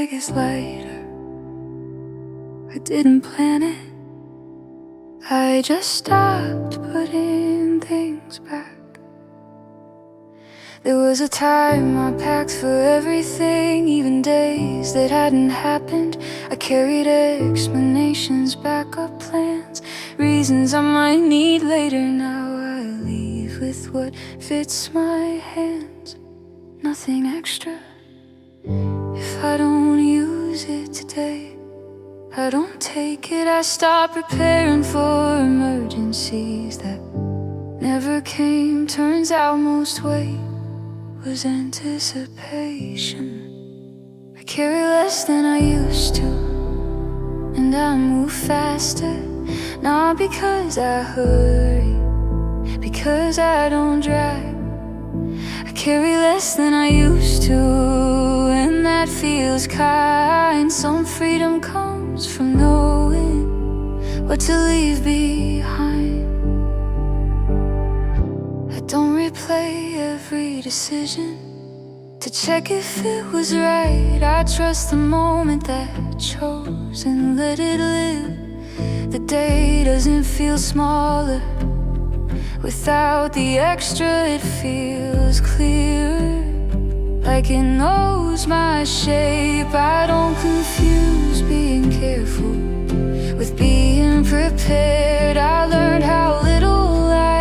sky gets lighter. I didn't plan it. I just stopped putting things back. There was a time I packed for everything, even days that hadn't happened. I carried explanations, backup plans, reasons I might need later. Now I leave with what fits my hands, nothing extra. If I don't use it today, I don't take it. I stop preparing for emergencies that never came. Turns out most weight was anticipation. I carry less than I used to, and I move faster. Not because I hurry, because I don't drive. I carry less than I used to, and that feels kind. Some freedom comes from knowing what to leave behind. I don't replay every decision to check if it was right. I trust the moment that I chose and let it live. The day doesn't feel smaller without the extra. It feels clearer, like it knows my shape. I don't confuse being careful with being prepared. I learned how little I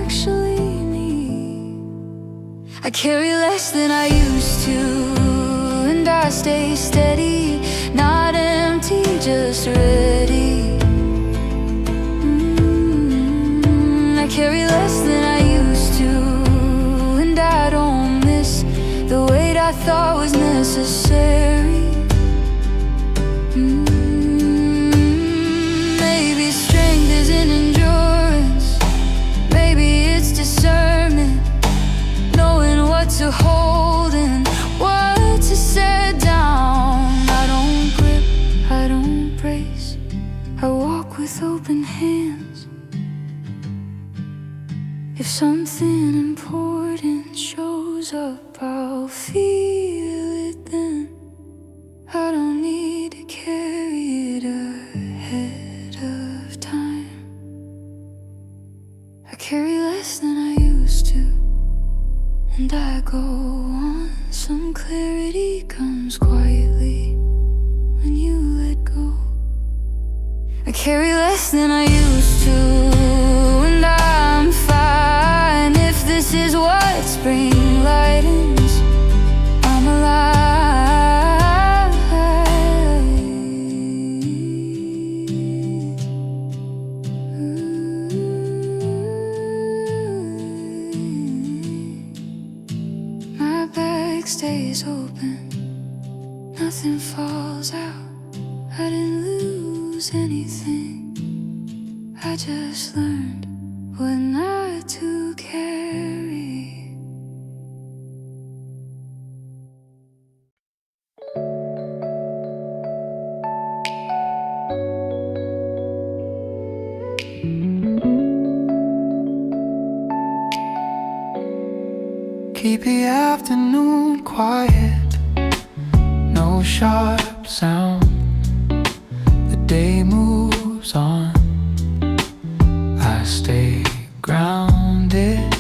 actually need. I carry less than I used to, and I stay steady, not empty, just ready. I carry less than I used to, and I don't miss the weight I thought was necessary. Maybe strength isn't endurance, maybe it's discernment, knowing what to hold and what to set down. I don't grip, I don't brace, I walk with open hands. If something important shows up, I'll feel it then. I don't need to carry it ahead of time. I carry less than I used to, and I go on. Some clarity comes quietly when you let go. I carry less than I used to, and I'm fine. If this is what spring lightens, I'm alive. My bag stays open, nothing falls out. I didn't lose anything, I just learned what not to carry. Keep the afternoon quiet, no sharp sound. The day moves on, I stay grounded.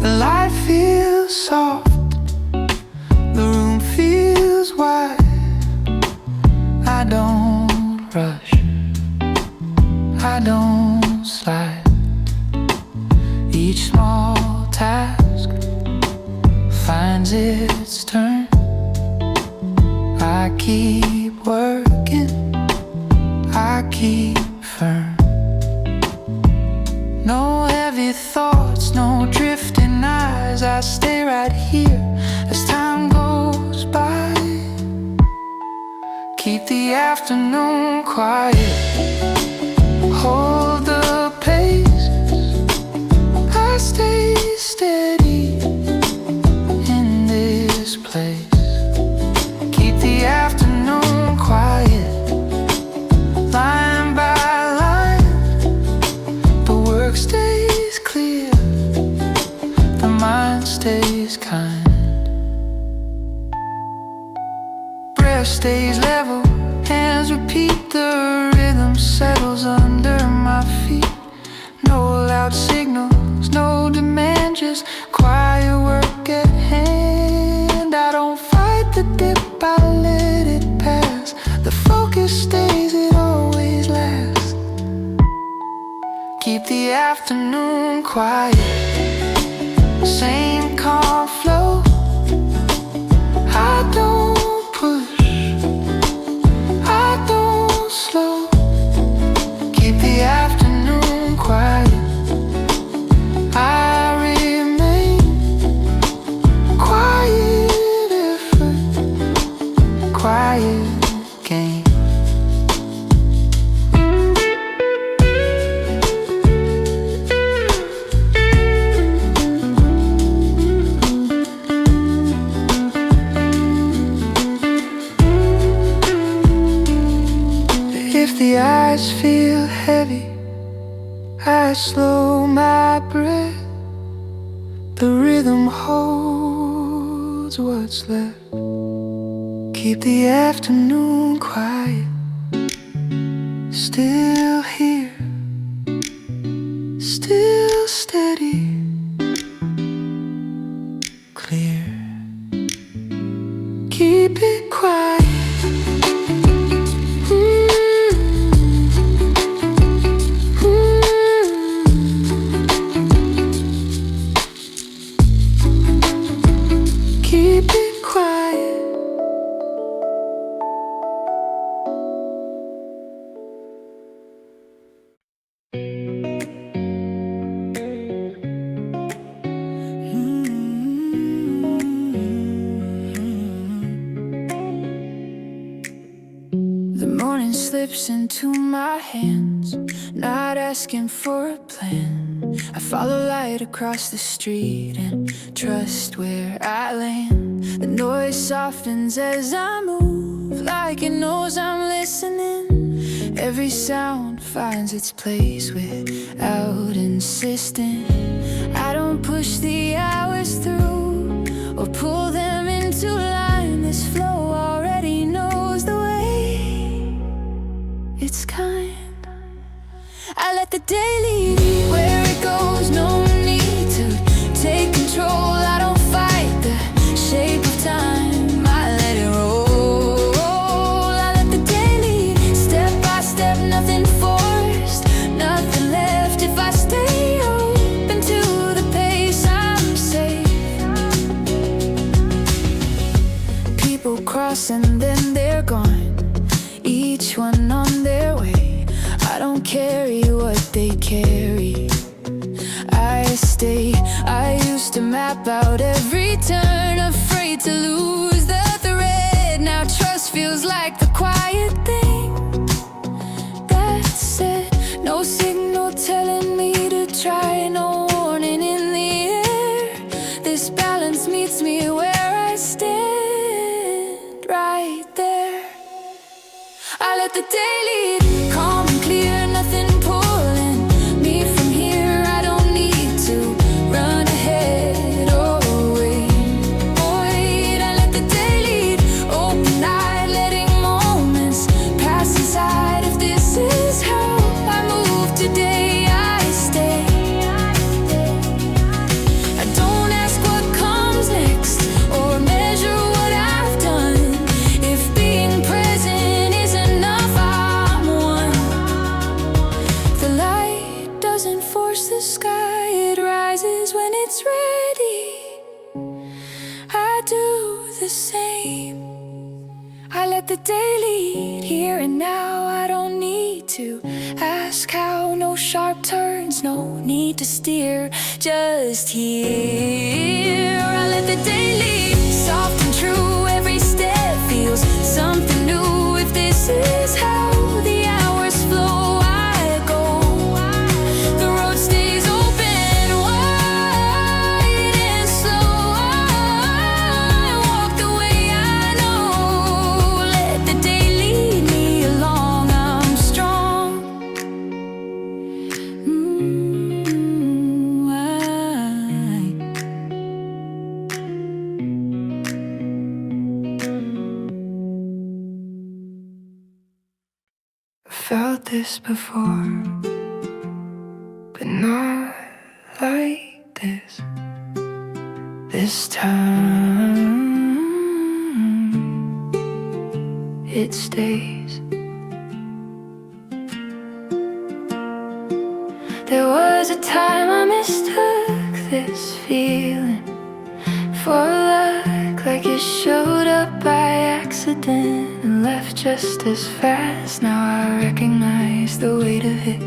The light feels soft, the room feels wide. I don't rush, I don't slide. Each small task finds its turn. I keep working, I keep firm. No heavy thoughts, no drifting eyes. I stay right here as time goes by. Keep the afternoon quiet, hold the pace. I stay steady in this place. Keep the afternoon quiet, line by line. The work stays clear, the mind stays kind. air stays level, hands repeat, the rhythm settles under my feet. No loud signals, no demand, just quiet work at hand. I don't fight the dip, I let it pass. The focus stays, it always lasts. Keep the afternoon quiet, same calm flow. I don't push, I don't slow. Keep the afternoon quiet, I remain. Quiet effort, quiet gain. If the eyes feel heavy, I slow my breath. The rhythm holds what's left. Keep the afternoon quiet, still here, still steady, clear. Keep it quiet. Keep it quiet. The morning slips into my hands, not asking for a plan. I follow light across the street and trust where I land. The noise softens as I move, like it knows I'm listening. Every sound finds its place without insisting. I don't push the hours through or pull them into line. This flow already knows the way. It's kind. I let the day lead where it goes, no need to take control. I don't fight the shape of time, I let it roll. I let the day lead, step by step, nothing forced, nothing left. If I stay open to the pace, I'm safe. People cross and then they're gone, each one on their way. I don't carry what they carry, I stay. I used to map out every turn, afraid to lose the thread. Now trust feels like the quiet thing that said, no signal telling me to try, no warning in the air. This balance meets me where I stand, right there. I let the day lead, calm and clear, nothing pulling me from here. I don't need to run ahead or wait. I let the day lead, open-eyed, letting moments pass inside. If this is how I move today, I stay. I don't ask what comes next or measure what I've done. If being present is enough, I'm one. The light doesn't force the sky, it rises when it's ready. I do the same. I let the day lead here and now. I don't need to ask how, no sharp turns, no need to steer, just here. I let the day lead, soft and true, every step feels something new. If this is how the hours flow, I go. The road stays open, wide and slow. I walk the way I know. Let the day lead me along, I'm strong. felt this before, but not like this. This time it stays. There was a time I mistook this feeling for luck, like it showed up by accident and left just as fast. Now I recognize the weight of it,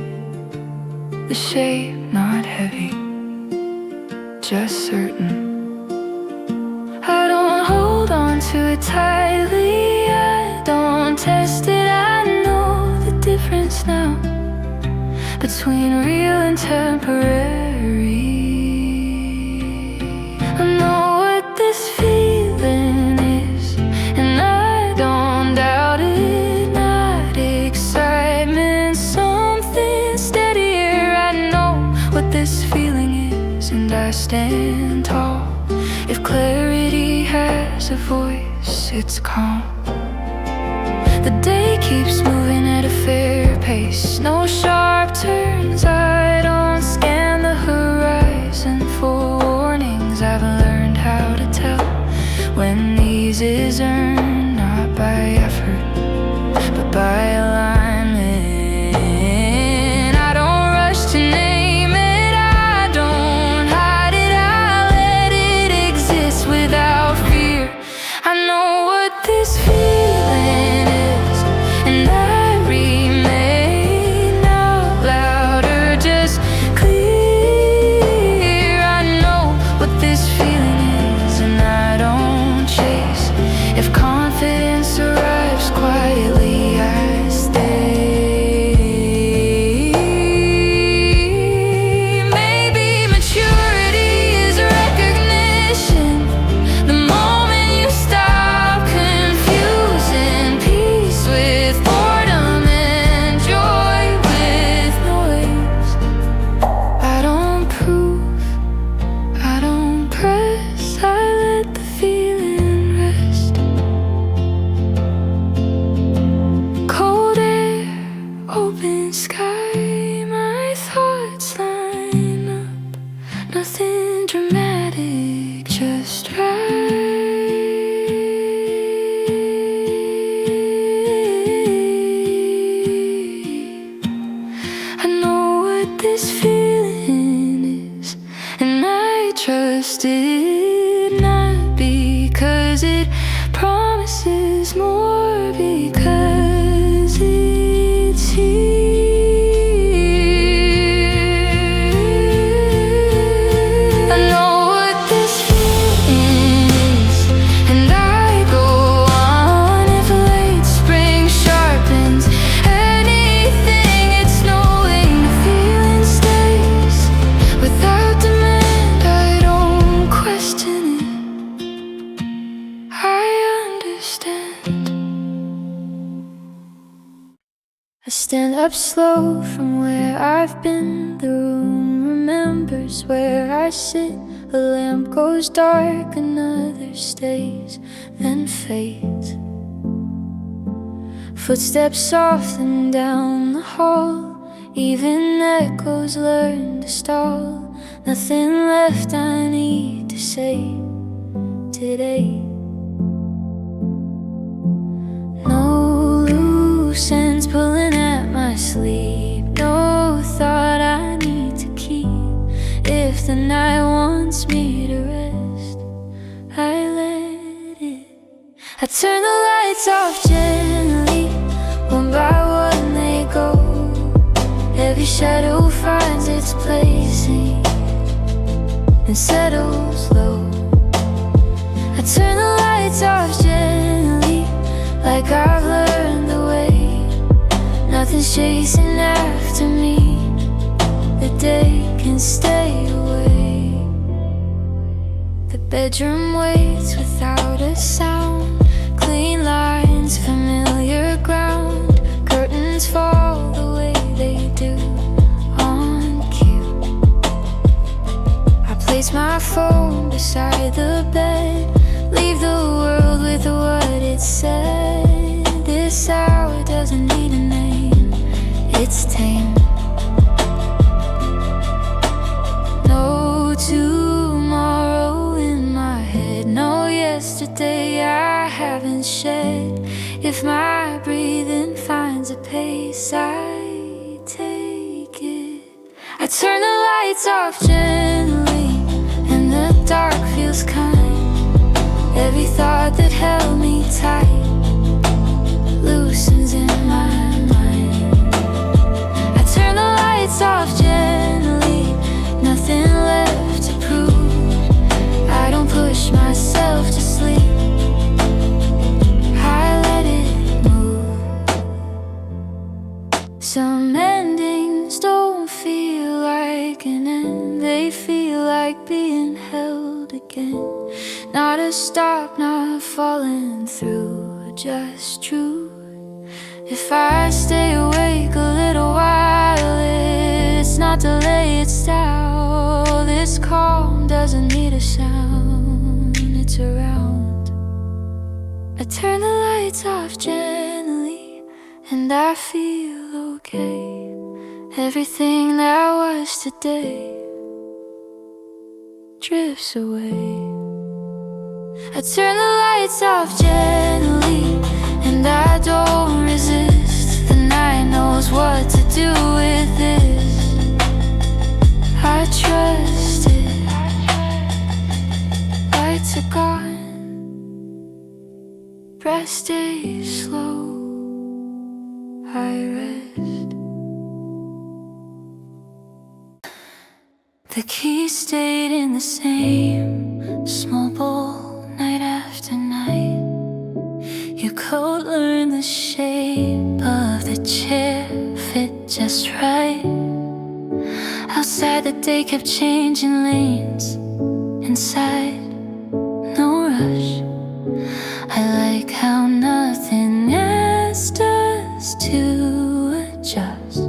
the shape not heavy, just certain. I don't hold on to it tightly, I don't test it. I know the difference now between real and temporary. I know what this feeling is, and I don't doubt it. Not excitement, something steadier. I know what this feeling is, and I stand tall. If clarity has a voice, it's calm. The day keeps moving at a fair pace, no sharp turns. I don't scan the horizon for warnings. I've learned how to tell when ease is earned, not by effort, but by alignment. I don't rush to name it, I don't hide it. I let it exist without fear. I know what this feeling is, and I remain out louder, just clear. I know what this feeling is, and I don't chase. If confidence arrives quietly, I stay. Maybe maturity is recognition, the moment you stop confusing peace with boredom and joy with noise. I don't prove, I don't press, I let the feeling rest. Cold air, open sky, my thoughts line up. Nothing dramatic, just right. I know what this feeling is, and I trust it, not because it promises more, because it's here. I know what this feeling is, and I go on. If late spring sharpens anything, it's knowing the feeling stays without demand. I don't question it, I understand. I stand up slow from where I've been. The room remembers where I sit. A lamp goes dark, another stays, then fades. Footsteps soften down the hall, even echoes learn to stall. Nothing left I need to say today. No loose ends pulling at my sleeve, no thought I need to keep. If the night wants me to rest, I let it. I turn the lights off gently, one by one they go. Every shadow finds its place and settles low. I turn the lights off gently, like I've learned the way. Nothing's chasing after me, the day can stay away. The bedroom waits without a sound, clean lines, familiar ground. Curtains fall the way they do on cue. I place my phone beside the bed, leave the world with what it said. This hour doesn't need a name, shed. If my breathing finds a pace, I take it. I turn the lights off gently, and the dark feels kind. Every thought that held me tight loosens in my mind. I turn the lights off gently, nothing left to prove. I don't push myself to sleep, I let it move. Some endings don't feel like an end, they feel like being held again. Not a stop, not falling through, just truth. If I stay awake a little while, it's not delay, it's style. This calm doesn't need a sound, it's around. I turn the lights off gently, and I feel okay. Everything that was today drifts away. I turn the lights off gently, and I don't resist. The night knows what to do with this. I trust it. Lights are gone, breath stays slow, I rest. The key stayed in the same small bowl night after night. Your coat learned the shape of the chair, fit just right. Outside the day kept changing lanes, inside no rush. I like how nothing asked us to adjust.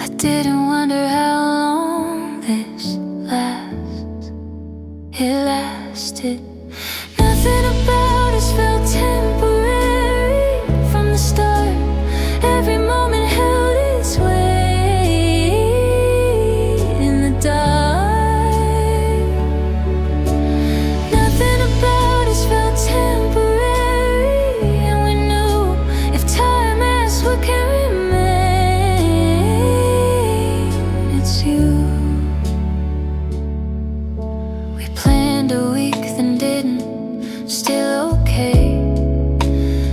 I didn't wonder how long this lasts. It lasted. Nothing about us felt temporary from the start. Every moment held its weight in the dark. Nothing about us felt temporary, and we knew if time asks what can remain, it's you. We planned a week, then didn't. Still okay.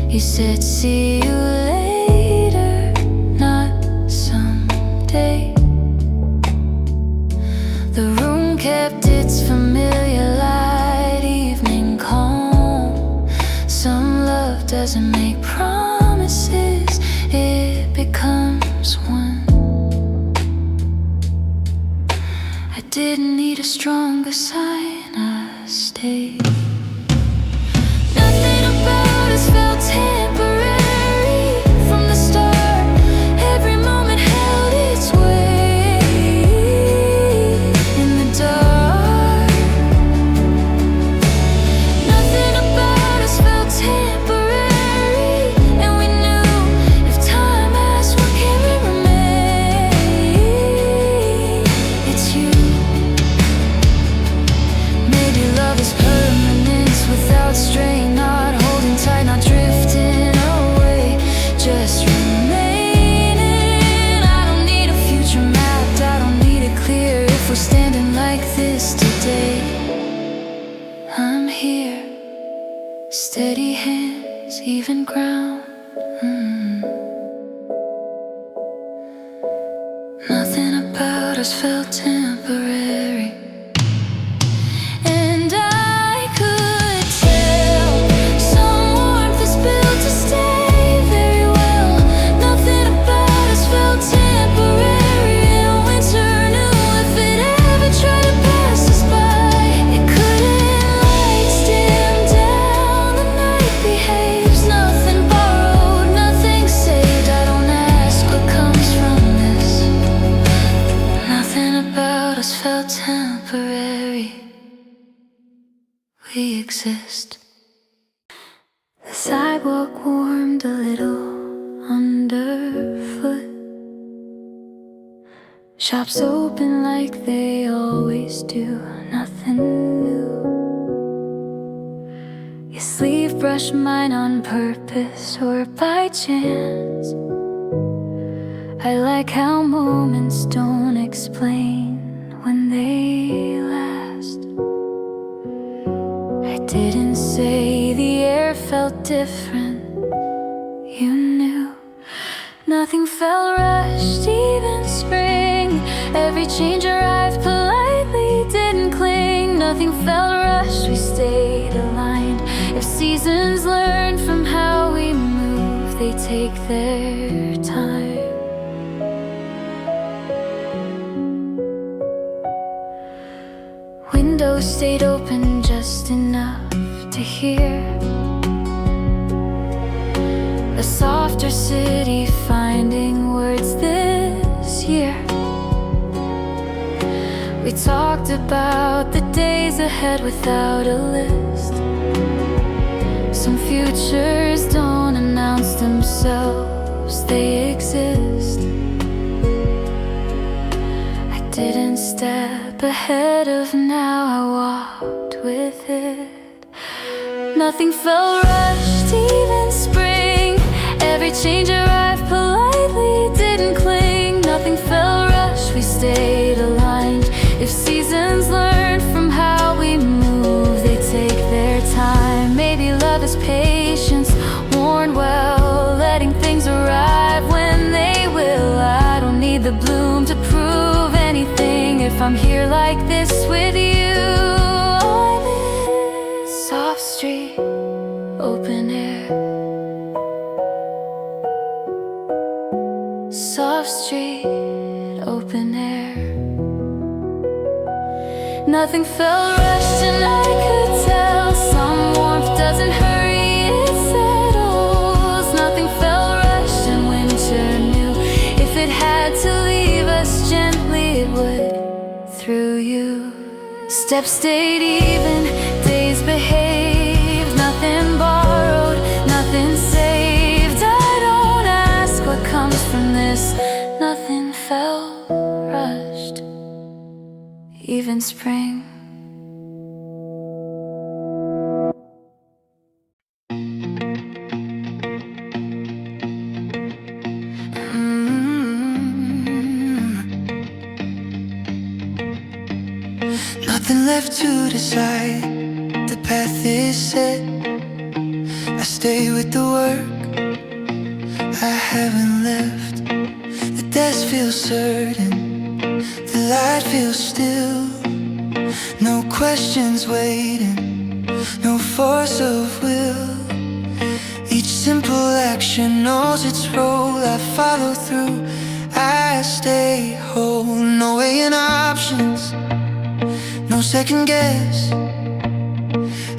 You said see you later, not someday. The room kept its familiar light, evening calm. Some love doesn't make promises, it becomes one. I didn't need a stronger sign, I stayed. Steady hands, even ground. Nothing about us felt temporary, and I could tell some warmth is built to stay very well. Nothing about us felt temporary, and winter knew if it ever tried to pass us by, it couldn't. Lights dim down, the night behaves. Nothing borrowed, nothing saved. I don't ask what comes from this. Nothing about us felt temporary. We exist. The sidewalk warmed a little underfoot. Shops open like they always do, nothing new. Your sleeve brushed mine on purpose or by chance. I like how moments don't explain when they last. I didn't say the air felt different. You knew. Nothing felt rushed, even spring. Every change arrived politely, didn't cling. Nothing felt rushed, we stayed aligned. If seasons learn from how we move, they take their time. Windows stayed open just enough to hear a softer city finding words this year. We talked about the days ahead without a list. Some futures don't announce themselves, they exist. I didn't step ahead of now, I walked with it. Nothing felt rushed, even spring. Every change arrived politely, didn't cling. Nothing felt rushed, we stayed aligned. If seasons learn from how we move, they take their time. Maybe love is patience, worn well, letting things arrive when they will. I don't need the bloom to prove anything if I'm here like this with you. I'm in soft street, open air. Soft street, open air. Nothing felt rushed and I could tell. Some warmth doesn't hurry, it settles. Nothing felt rushed and winter knew if it had to leave us gently, it would. Through you, steps stayed even, days behaved. Nothing borrowed, nothing saved. I don't ask what comes from this. Nothing felt rushed, even spring. Nothing left to decide, the path is set. I stay with the work, I haven't left. The desk feels certain, the light feels still. No questions waiting, no force of will. Each simple action knows its role. I follow through, I stay whole. No weighing options, no second guess.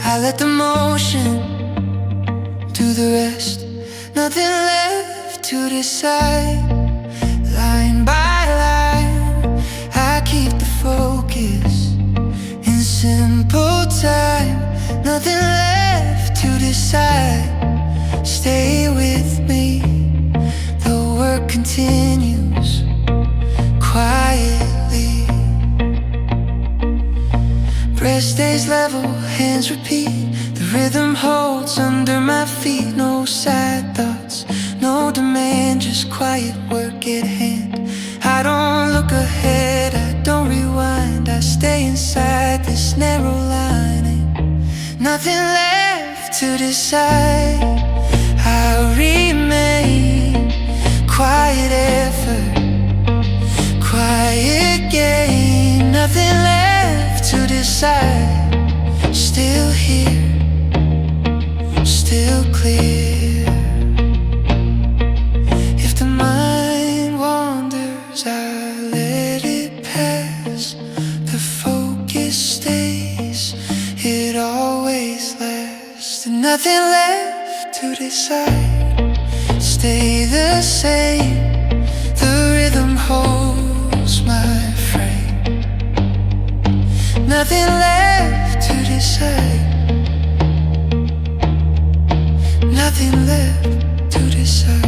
I let the motion do the rest. Nothing left to decide. Line by line, I keep the focus in simple time. Nothing left to decide. Stay with me, the work continues quietly. Breath stays level, hands repeat. The rhythm holds under my feet. No sad thoughts, no demand, just quiet work at hand. I don't look ahead, I don't rewind. I stay inside this narrow lining. Nothing left to decide. I remain, quiet effort, quiet gain. Nothing left to decide. Still here, still clear. If the mind wanders, I let it pass. The focus stays, it always lasts. And nothing left to decide. Stay the same, the rhythm holds my frame. Nothing left to decide. Nothing left to decide.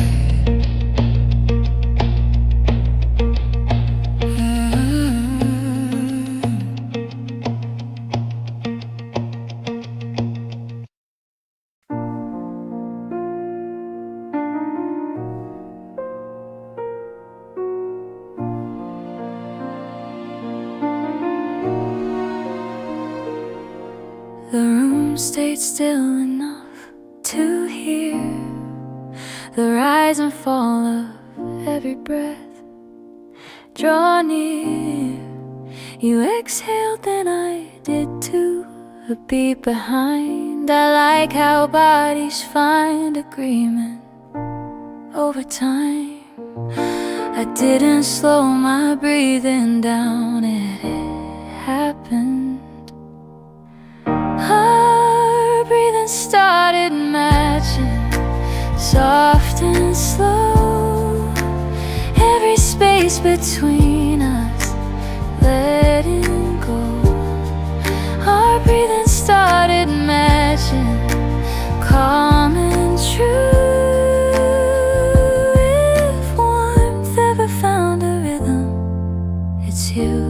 stayed still enough to hear the rise and fall of every breath. Draw near, you exhaled, then I did too. A beat behind. I like how bodies find agreement over time. I didn't slow my breathing down, it happened. Our breathing started matching, soft and slow. Every space between us letting go. Our breathing started matching, calm and true. If warmth ever found a rhythm, it's you.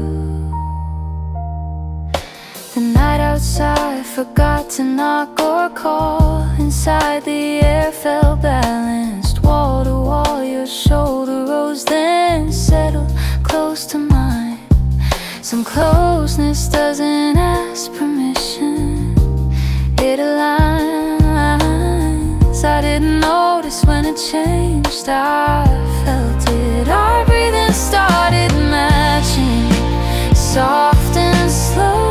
The night outside forgot to knock or call. Inside the air felt balanced, wall to wall. Your shoulder rose, then settled close to mine. Some closeness doesn't ask permission, it aligns. I didn't notice when it changed, I felt it. Our breathing started matching, soft and slow.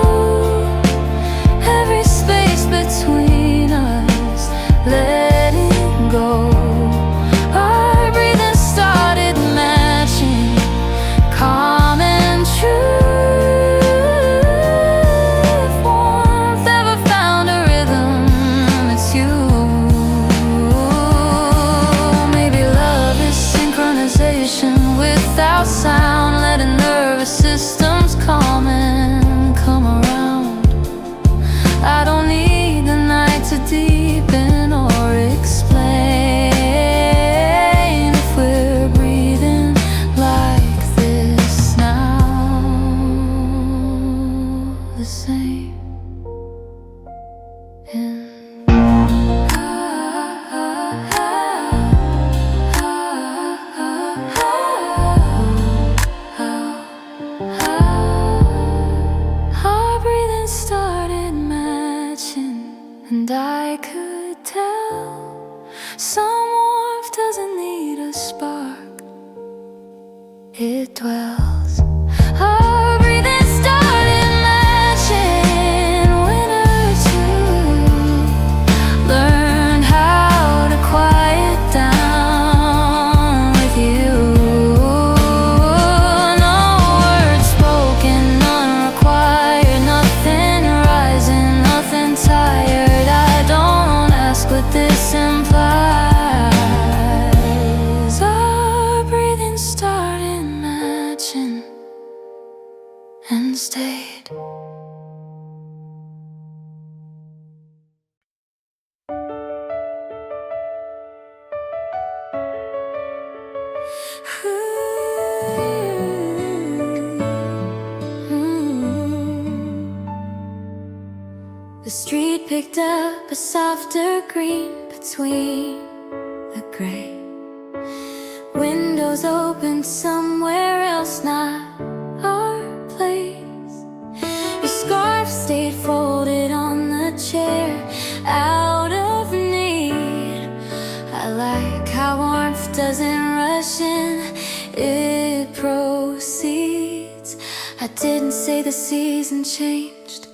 Every space between us letting go. Our breathing started matching, calm and true. Without sound, letting nervous systems calm and come around. I don't need the night to deepen or explain if we're breathing like this now. The same in and I could tell some warmth doesn't need a spark, it dwells. Our breathing started matching, winter too. Learned how to quiet down with you. No words spoken, none required, nothing rising, nothing tired. What this implies. Our breathing started matching and stayed. The street picked up a softer green between the gray. Windows opened somewhere else, not our place. Your scarf stayed folded on the chair, out of need. I like how warmth doesn't rush in, it proceeds. I didn't say the season changed,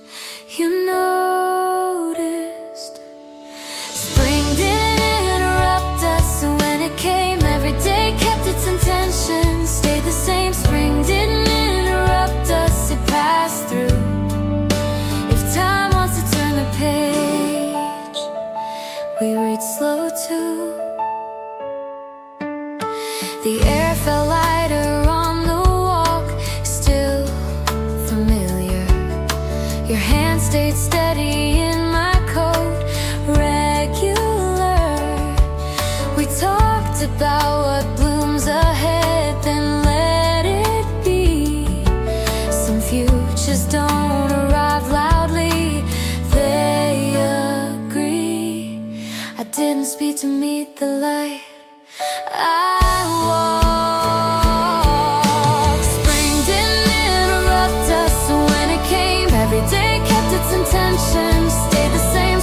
you noticed. Spring didn't interrupt us when it came. Every day kept its intention, stayed the same. Spring didn't interrupt us, it passed through. If time wants to turn the page, we read slow too. The air felt lighter on the walk, still familiar. Your hand stayed steady in my coat, regular. We talked about what blooms ahead, then let it be. Some futures don't arrive loudly, they agree. I didn't speak to meet the light, I walked. Spring didn't interrupt us when it came. Every day kept its intention, stayed the same.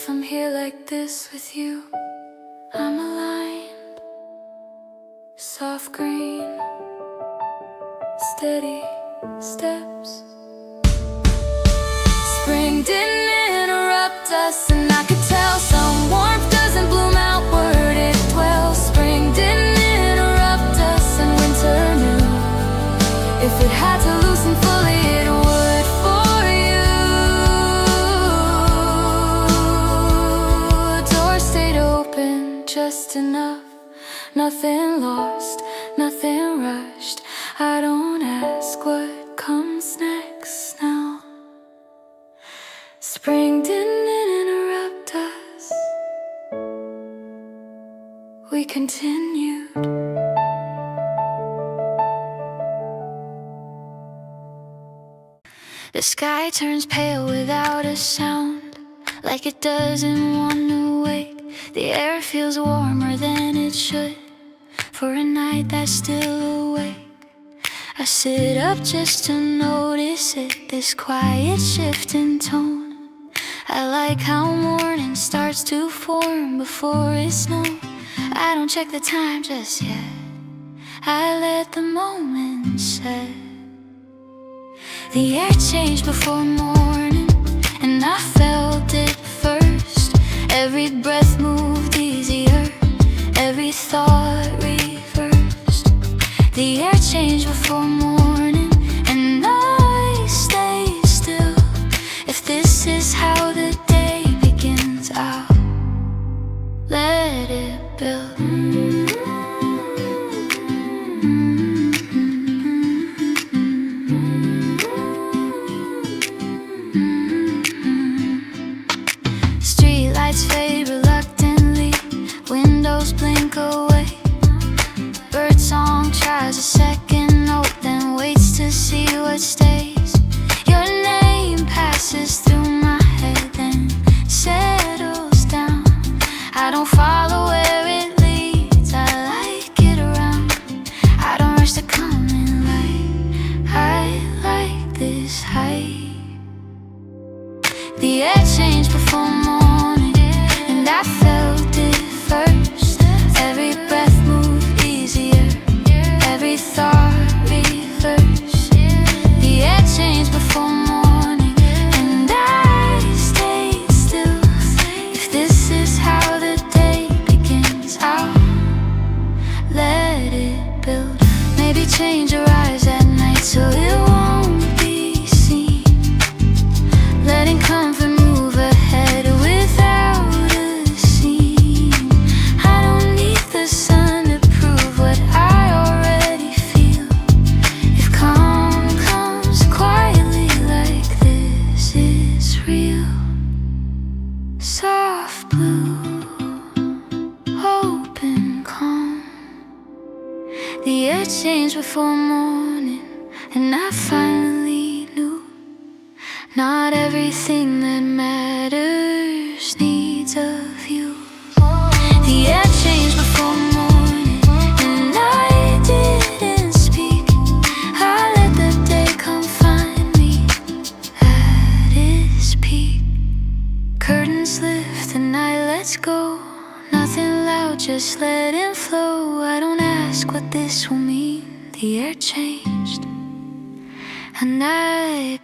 if I'm here like this with you. I'm aligned, soft green, steady steps. Spring didn't interrupt us, and I could tell some warmth doesn't bloom outward, it dwells. Spring didn't interrupt us, and winter knew if it had to loosen fully, it would for you. Door stayed open just enough, nothing lost, nothing rushed. I don't ask what comes next now. Spring didn't interrupt us, we continued. The sky turns pale without a sound, like it doesn't want to wait. The air feels warmer than it should for a night that's still awake. I sit up just to notice it, this quiet shift in tone. I like how morning starts to form before it's known. I don't check the time just yet, I let the moment set. The air changed before morning, and I felt it first. Every breath moved easier, every thought reversed. The air changed before morning, and I stay still. If this is how the day begins, I'll let it build. Streetlights fade reluctantly, windows blink away. Birdsong tries a second note, then waits to see what stays. Your name passes through my head, then settles down. I don't follow where it leads, I like it around. I don't rush to come in light, I like this height. The air changed before morning, and I felt it first. Every breath moved easier, every thought reversed. The air changed before morning, and I stayed still. If this is how the day begins, I'll let it build. Maybe change arrives at night, so it won't be seen. Letting comfort move ahead without a scene. I don't need the sun to prove what I already feel. If calm comes quietly like this, it's real. Soft blue, open, calm. The air changed before morning, and I finally knew not everything that matters needs a view. The air changed before morning, and I didn't speak. I let the day come find me at its peak. Curtains lift and I let go, nothing loud, just let it flow. I don't ask what this will mean. The air changed, and I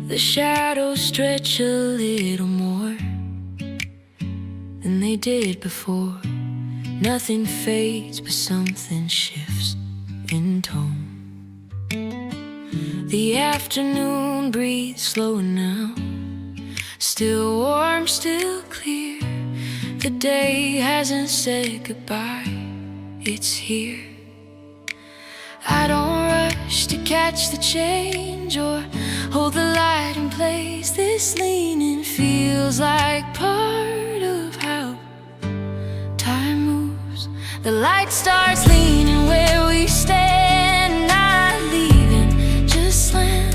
the shadows stretch a little more than they did before. Nothing fades, but something shifts in tone. The afternoon breathes slower now, still warm, still clear. The day hasn't said goodbye, it's here. I don't rush to catch the change or hold the light in place. This leaning feels like part of how The light starts leaning where we stand, not leaving, just land.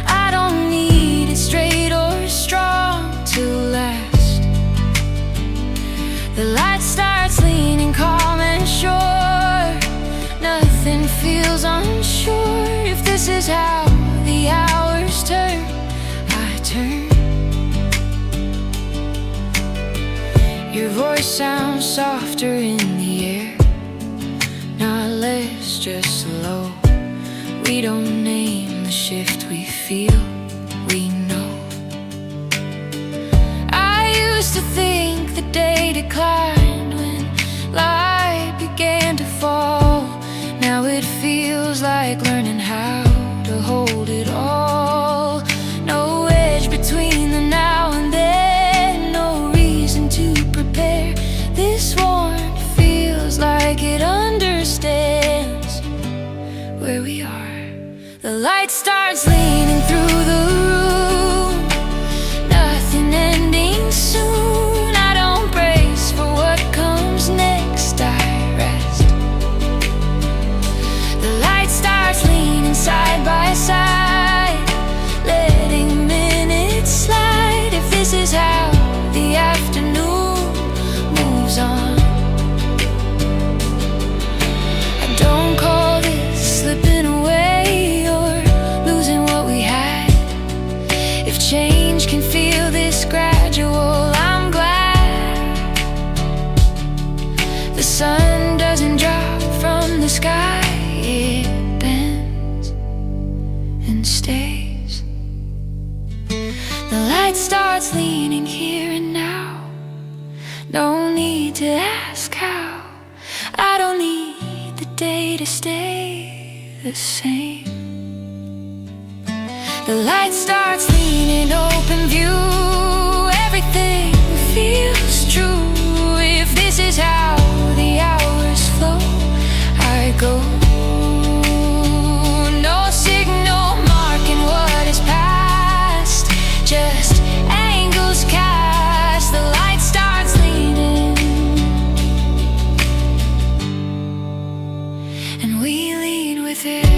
I don't need it straight or strong to last. The light starts leaning calm and sure. Nothing feels unsure. If this is how the hours turn, I turn. Your voice sounds softer in the air, not less, just slow. We don't name the shift we feel, we know. I used to think the day declined when light began to fall. Now it feels like learning how to hold it all. No edge between the now and then, no reason to prepare. This warmth feels like it understands where we are. The light starts leaning through the room, nothing ending soon. I don't brace for what comes next, I rest. The light starts leaning side by side, letting minutes slide. If this is how the afternoon moves on, I don't call this slipping away or losing what we had. If change can feel this gradual, I'm glad. The sun doesn't drop from the sky, it bends and stays. The light starts leaning here and now. No need to ask how. I don't need the day to stay the same. The light starts leaning open view. Everything feels true. If this is how the hours flow, I go. No signal marking what is past, just angles cast. The light starts leaning, and we lean with it.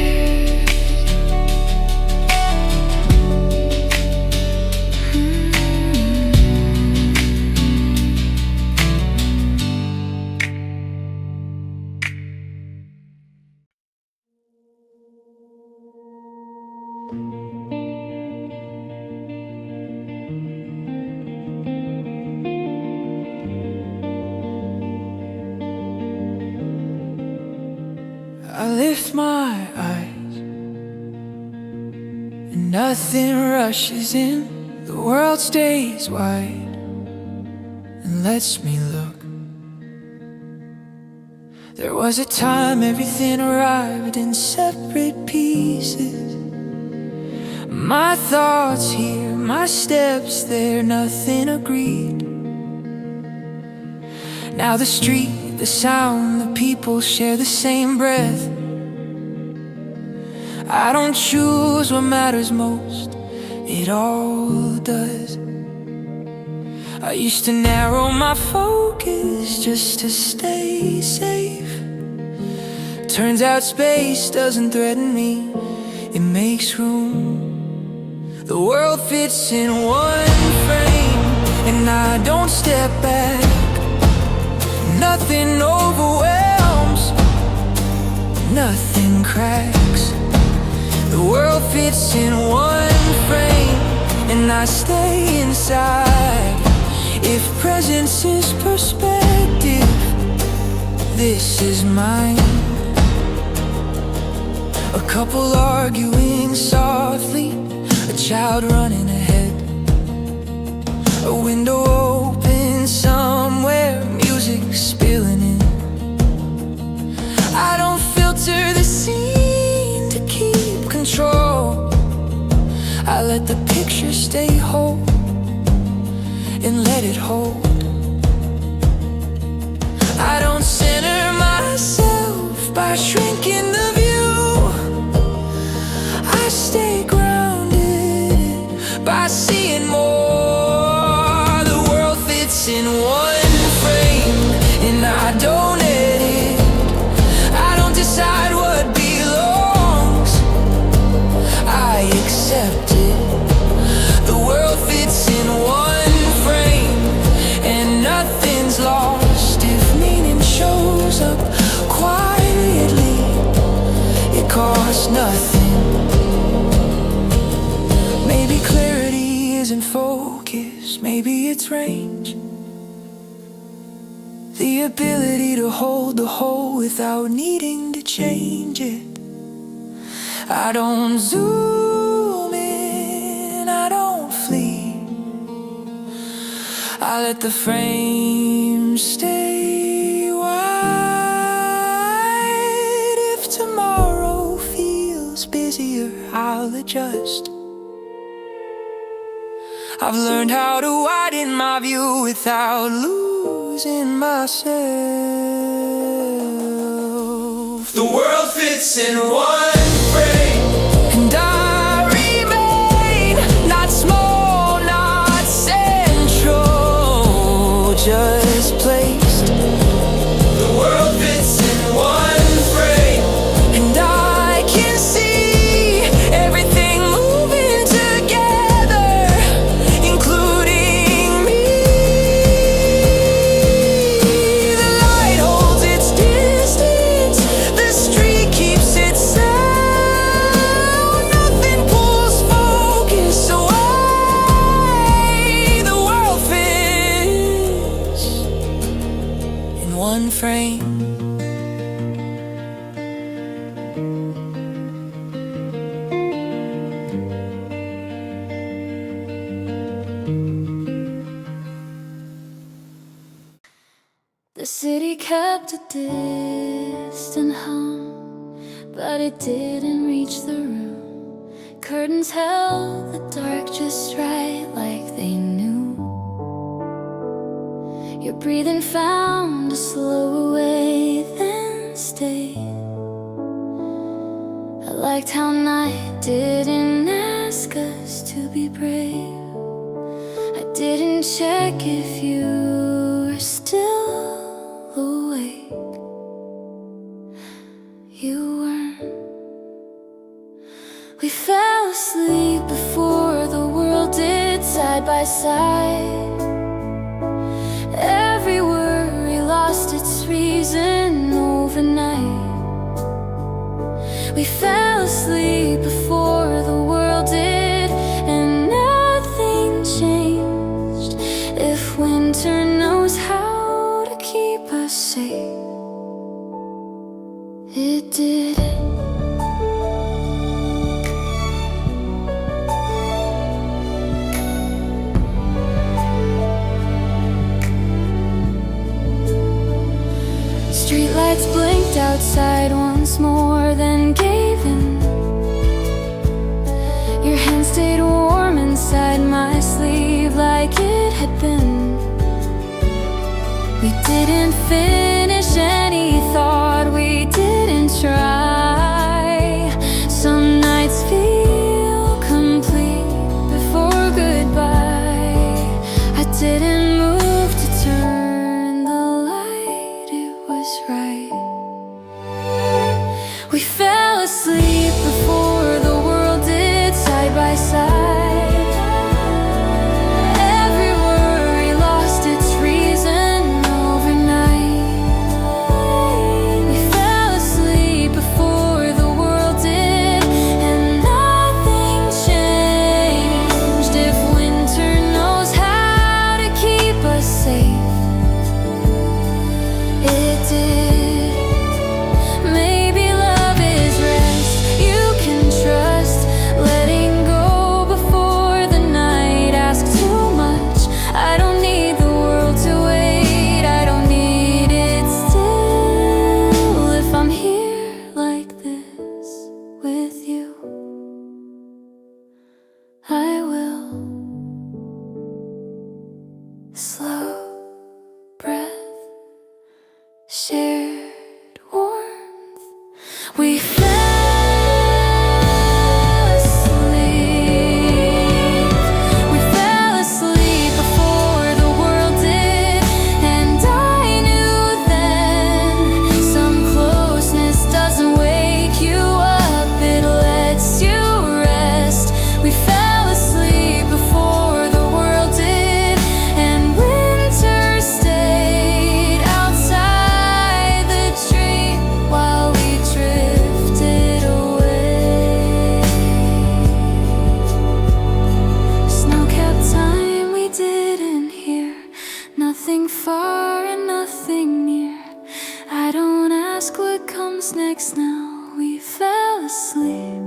I lift my eyes and nothing rushes in. The world stays wide and lets me look. There was a time everything arrived in separate pieces. My thoughts here, my steps there, nothing agreed. Now the street, the sound, the people share the same breath. I don't choose what matters most, it all does. I used to narrow my focus just to stay safe. Turns out space doesn't threaten me, it makes room. The world fits in one frame, and I don't step back. Nothing overwhelms, nothing cracks. The world fits in one frame, and I stay inside. If presence is perspective, this is mine. A couple arguing softly, a child running ahead, a window open somewhere, music spilling in. I don't filter the scene to keep control. I let the picture stay whole and let it hold. I don't center myself by shrinking the view. I stay grounded by seeing more. The world fits in one frame, and I don't edit isn't focus, maybe it's range. The ability to hold the whole without needing to change it. I don't zoom in, I don't flee. I let the frame stay wide. If tomorrow feels busier, I'll adjust. I've learned how to widen my view without losing myself. The world fits in one frame, and I remain not small, not central, just placed. The world fits in one frame, and I can see everything moving together, including me. The light holds its distance, the street keeps its sound. Nothing pulls focus away. The world fits in one frame. The city kept a distant hum, but it didn't reach the room. Curtains held the dark just right, like they knew. Your breathing found a slower way, then stayed. I liked how night didn't ask us to be brave. I didn't check if you were still awake. You weren't. We fell asleep before the world did, side by side. Every worry lost its reason overnight. We fell asleep before the world did, and nothing changed. If winter knows how to keep us safe, it did. Streetlights blinked outside once more, then gave in. Your hand stayed warm inside my sleeve like it had been. We didn't finish any thought, we didn't try. Some nights feel complete before goodbye. I didn't move to turn the light, it was right. We fell asleep before the world did, side by side. Every worry lost its reason overnight. We fell asleep before the world did, and nothing changed. If winter knows how to keep us safe, it did. Maybe love is rest you can trust, letting go before the night asks too much. I don't need the world to wait, I don't need it still. If I'm here like this with you, I will. Slow breath, shared warmth. We fell asleep. We fell asleep before the world did, and I knew then some closeness doesn't wake you up, it lets you rest. We fell asleep before the world did, and winter stayed. nothing far and nothing near. I don't ask what comes next now. We fell asleep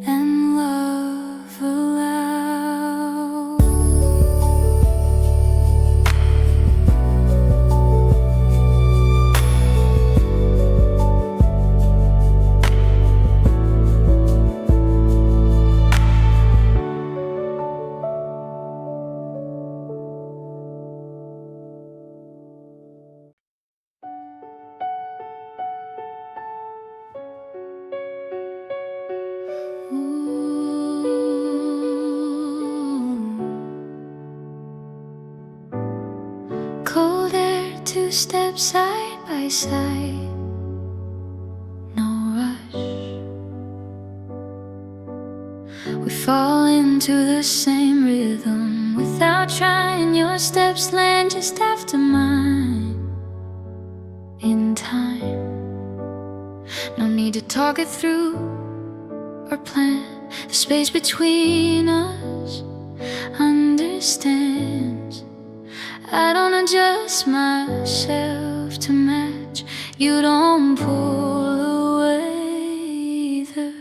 and love aloud. Cold air, two steps side by side, no rush. We fall into the same rhythm without trying. Your steps land just after mine. In time, no need to talk it through or plan. The space between us understands. I don't adjust myself to match. You don't pull away either.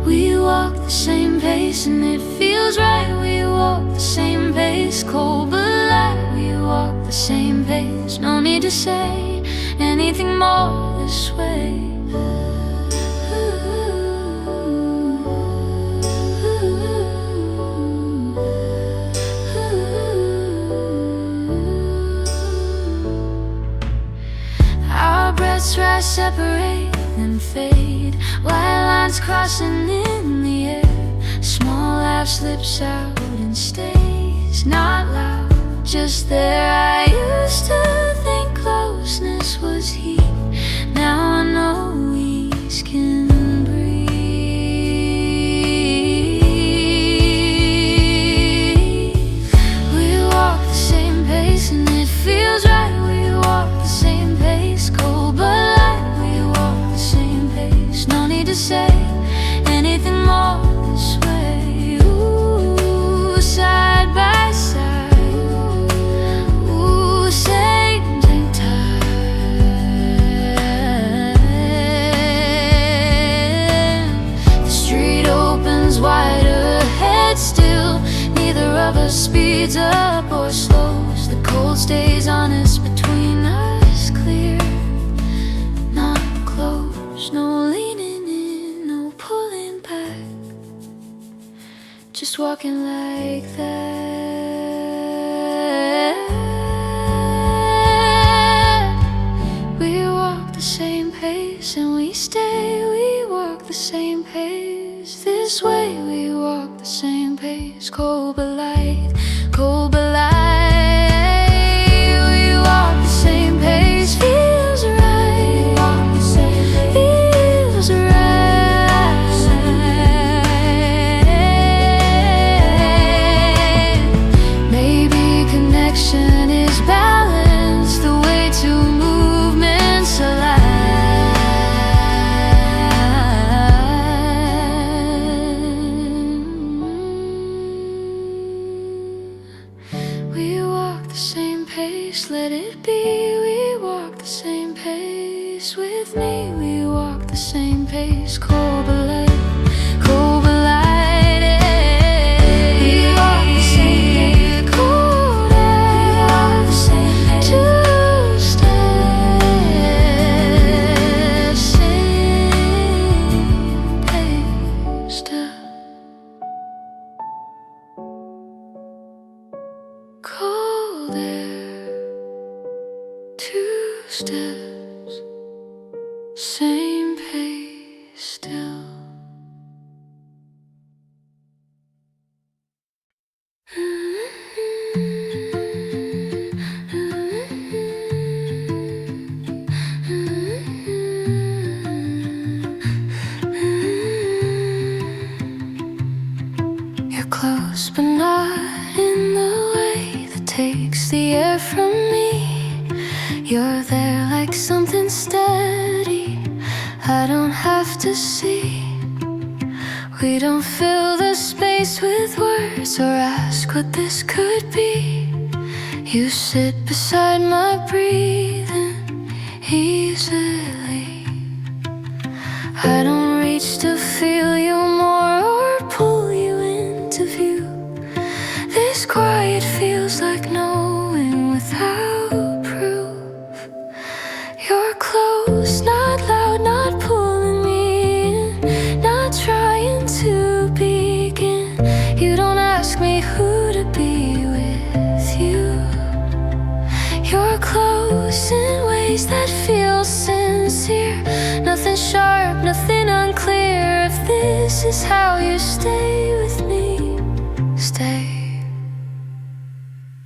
We walk the same pace and it feels right. We walk the same pace, cold but light. We walk the same pace. No need to say anything more this way. Rise, separate, then fade. White lines crossing in the air. Small laugh slips out and stays. Not loud, just there. I used to think closeness was heat. Now I know ease can breathe. We walk the same pace and it feels right. We walk the same pace, cold but to say anything more this way. Ooh, side by side. Ooh, same time. The street opens wider ahead still. Neither of us speeds up or slows. The cold stays honest between us, clear, not close. No leaning, just walking like that. We walk the same pace and we stay. We walk the same pace. This way we walk the same pace. Cold but light, cold but light. We walk the same pace. Feels right. We walk the same pace. Feels right. Is balance, the way to movements alive. We walk the same pace, let it be. We walk the same pace with me. We walk the same pace, cold but light. Cold but light. We walk the same pace, cold air. Two steps, same pace still. Cold air, two steps, same pace still. You're close but not in the way that takes the air from me. You're there like something steady I don't have to see. We don't fill the space with words or ask what this could be. You sit beside my breathing easily. I don't reach to feel you more or pull you into view. This quiet feels like knowing without proof. You're close, not loud, not pulling me in, not trying to begin. You don't ask me who to be with you. You're close in ways that feel sincere. Nothing sharp, nothing unclear. If this is how you stay with me, stay.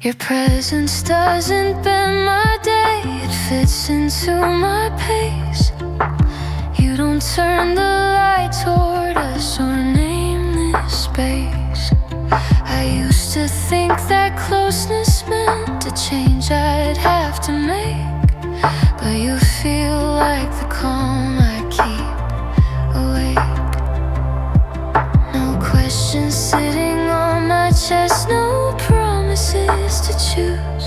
Your presence doesn't bend my day, it fits into my pace. You don't turn the light toward us or name this space. I used to think that closeness meant a change I'd have to make, but you feel like the calm I keep awake. No questions sitting on my chest, no promises to choose.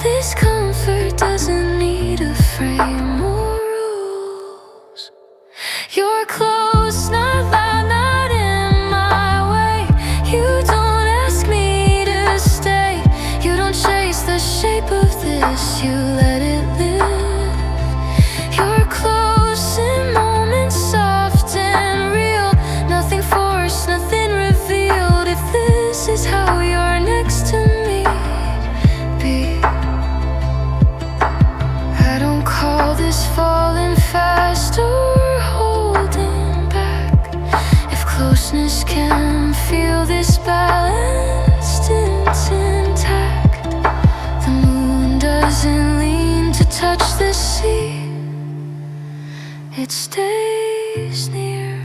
This comfort doesn't need a frame or rules. You're close, not loud, not in my way. You don't ask me to stay. You don't chase the shape of this, you let it live. You're close in moments soft and real. Nothing forced, nothing revealed. If this is how you're next to me, be. I don't call this falling fast or holding back. If closeness can feel this balanced and intact, the moon doesn't lean to touch the sea, it stays near.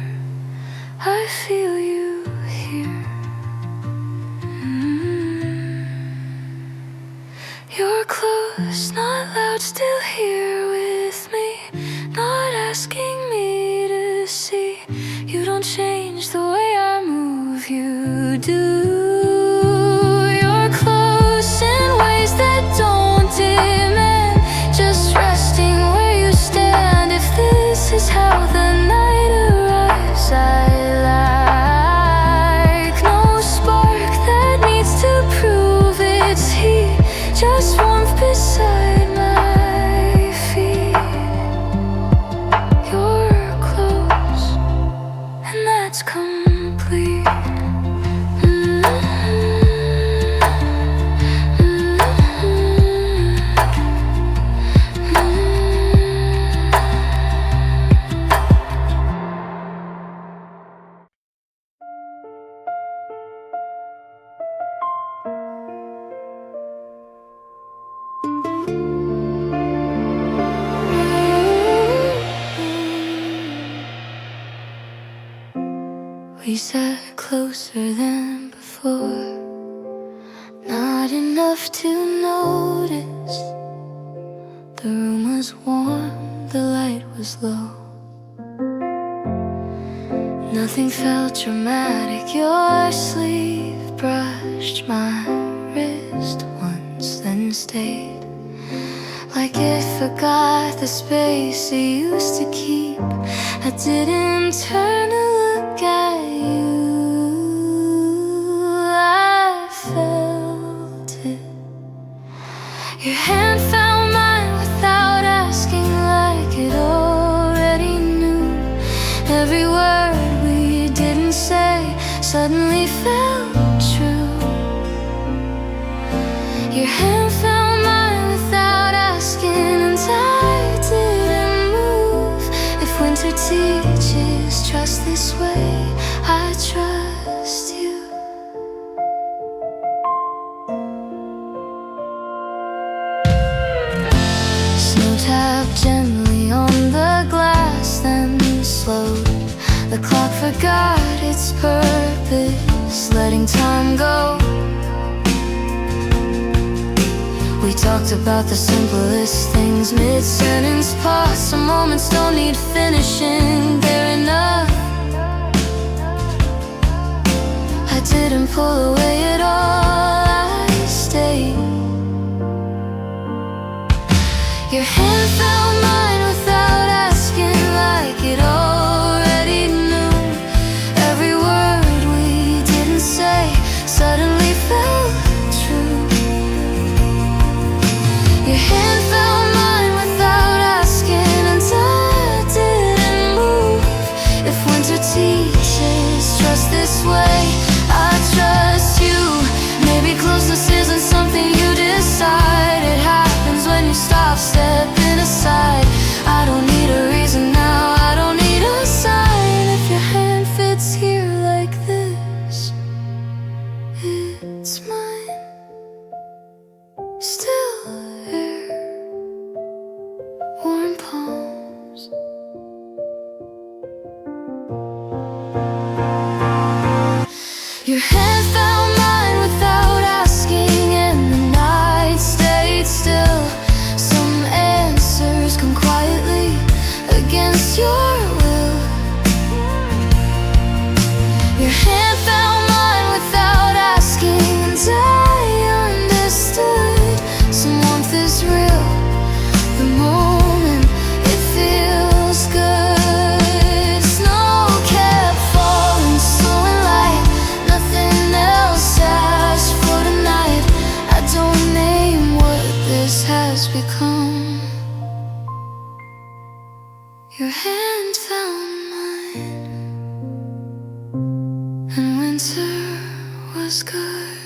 I feel you here. You're close, not loud, still here with me, not asking me to see. You don't change the way I move, you do. You're close in ways that don't demand, just resting where you stand. If this is how the night arrives, I like no spark that needs to prove its heat, just warmth beside my feet. You're close, and that's complete. We sat closer than before, not enough to notice. The room was warm, the light was low. Nothing felt dramatic. Your sleeve brushed my wrist once, then stayed, like it forgot the space it used to keep. I didn't turn to look at you, I felt it. Your hand found mine without asking, like it already knew. Every word we didn't say suddenly felt true. Your hand found mine without asking, and I didn't move. If winter teaches trust this way, I trust you. Snow tapped gently on the glass, then slowed. The clock forgot its purpose, letting time go. We talked about the simplest things, mid-sentence pause. Some moments don't need finishing, they're enough. didn't pull away at all, I stayed. Your hand found mine without asking, like it already knew. Every word we didn't say suddenly felt true. Your hand found mine without asking, and I didn't move. If winter teaches trust this way, I trust you. Maybe closeness isn't something you decide. It happens when you stop stepping aside. I don't need a reason now, I don't need a sign. If your hand fits here like this, it's mine. Still air, warm palms. Your hand found mine without asking, and the night stayed still. Some answers come quietly against your will. Your hand found mine without asking, and I understood. Some warmth is real, the moment it feels good. Snow kept falling slow and light, nothing else asked for tonight. I don't name what this has become. Your hand found mine, and winter was good.